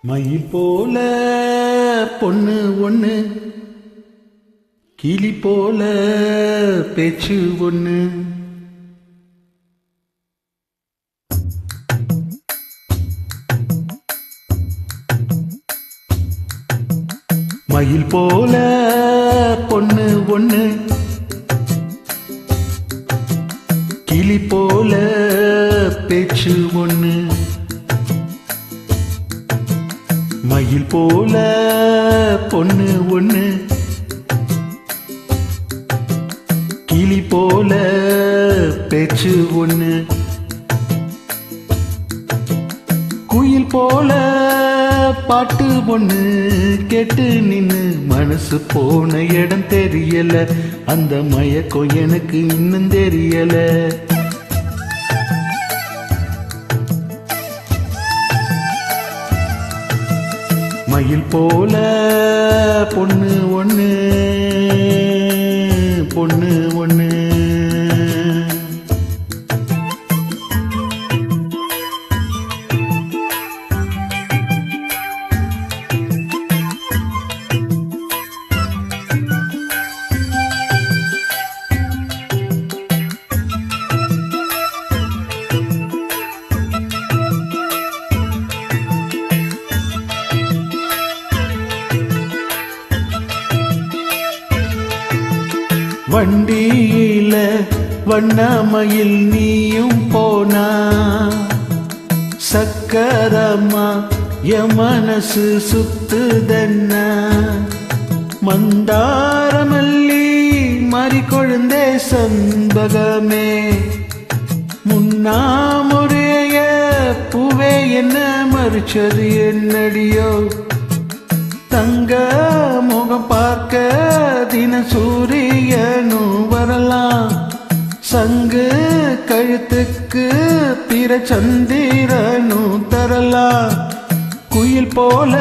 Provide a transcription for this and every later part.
மயில் போல பொண்ணு ஒண்ணு, கிளி போல பேச்சு ஒண்ணு. மயில் போல பொண்ணு ஒண்ணு, கிளி போல பேச்சு ஒண்ணு. மயில் போல பொண்ணு ஒண்ணு, கிளி போல பேச்சு ஒண்ணு. குயில் போல பாட்டு ஒண்ணு கேட்டு நின்னு மனசு போன இடம் தெரியல, அந்த மயக்கம் எனக்கு இன்னும் தெரியல. மயில் போல பொண்ணு ஒண்ணு, பொண்ணு ஒண்ணு. வண்டியில வண்ணமயில் நீயும் போனா, சக்கரமா என் மனசு சுத்துதன்ன. மந்தாரமல்லி மாறி கொழுந்தே சண்பகமே, முன்னாமுறைய பூவே என்ன மறுச்சது என்னடியோ. தங்க முகம் பார்க்க தின சூரியனும் வரலாம், சங்கு கழுத்துக்கு பிற சந்திரனும் தரலாம். குயில் போல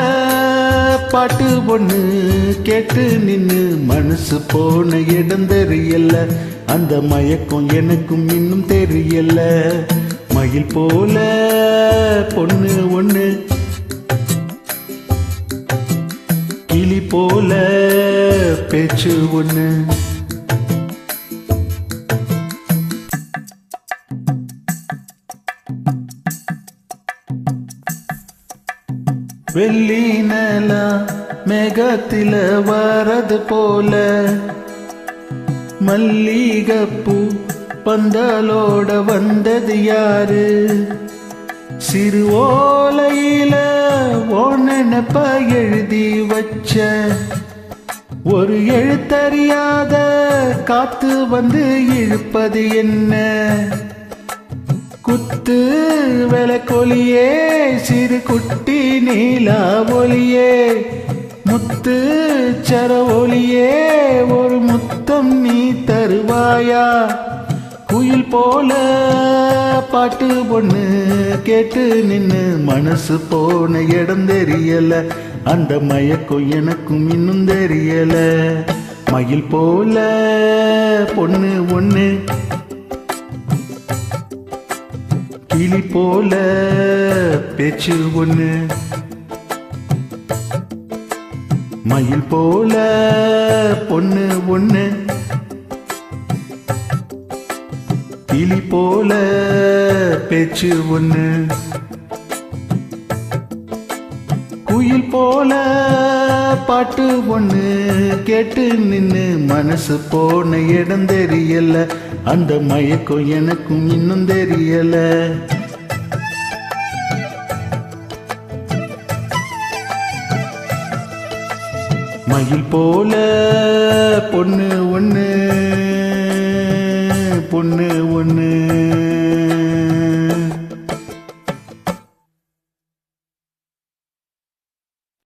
பாட்டு ஒண்ணு கேட்டு நின்னு மனசு போன இடம் தெரியல, அந்த மயக்கம் எனக்கும் இன்னும் தெரியல. மயில் போல பொண்ணு ஒண்ணு, கிளி போல பேச்சு ஒண்ணு. வெள்ளி நிலா மேகத்தில வரது போல, மல்லிகைப்பூ பந்தலோட வந்தது யாரு. சிறு ஓலையில ஓனப்ப எழுதி வச்ச, ஒரு எழுத்தறியாத காத்து வந்து இழுப்பது என்ன. குத்து விளக்கொலியே சிறு குட்டி நீலா ஒலியே, முத்து சர ஒலியே ஒரு முத்தம் நீ தருவாயா. குயில் போல பாட்டு பொண்ணு கேட்டு நின்னு மனசு போன இடம் தெரியல, அந்த மயக்கம் எனக்கும் இன்னும் தெரியல. மயில் போல பொண்ணு ஒண்ணு, கிளி போல பேச்சு ஒண்ணு. மயில் போல பொண்ணு ஒண்ணு, கிளி போல பேச்சு ஒண்ணு. குயில் போல பாட்டு ஒண்ணு கேட்டு நின்னு மனசு போன இடம் தெரியல, அந்த மயக்கம் எனக்கும் இன்னும் தெரியல. மயில் போல பொண்ணு ஒண்ணு, பொண்ணு ஒண்ணு.